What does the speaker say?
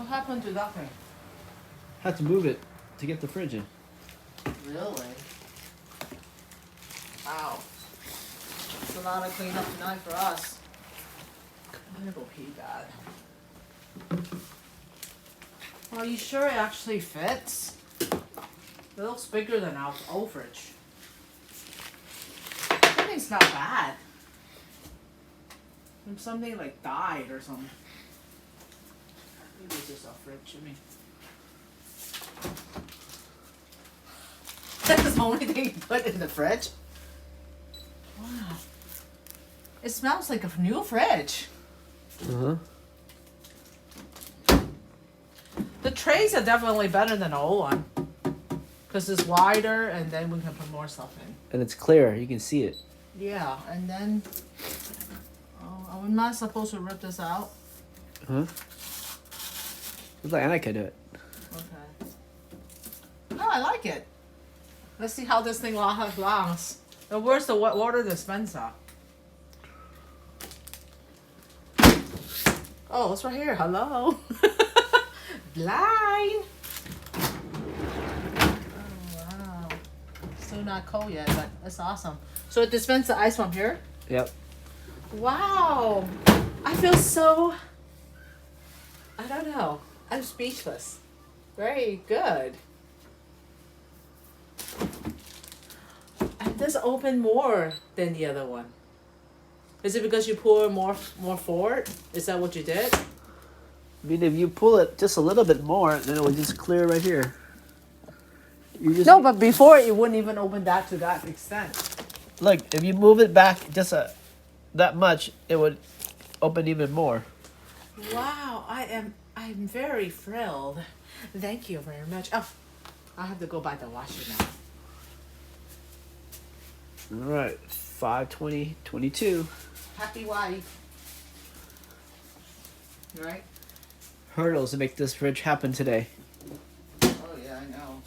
What happened to that thing? Had to move it to get the fridge in. Really? Wow. It's a lot of cleanup tonight for us. I'm gonna go pee, Dad. Are you sure it actually fits? It looks bigger than our old fridge. That thing's not bad. If something like died or something. Maybe it's just our fridge, I mean. That's the only thing you put in the fridge? Wow. It smells like a new fridge. Uh-huh. The trays are definitely better than the old one. Because it's wider and then we can put more stuff in. And it's clear. You can see it. Yeah, and then... Oh, I'm not supposed to rip this out? Huh? Looks like Anna can do it. Okay. No, I like it. Let's see how this thing lasts. And where's the water dispenser? Oh, it's right here. Hello. Blind. Oh, wow. Still not cold yet, but it's awesome. So it dispenses the ice from here? Yep. Wow. I feel so... I don't know. I'm speechless. Very good. And this opened more than the other one. Is it because you pour more forward? Is that what you did? I mean, if you pull it just a little bit more, then it will just clear right here. You just No, but before it wouldn't even open that to that extent. look. If you move it back just that much, it would open even more. Wow, I'm very thrilled. Thank you very much. Oh, I have to go buy the washer now. All right, 5/20/22. Happy wife. Right? Hurdles to make this fridge happen today. Oh yeah, I know.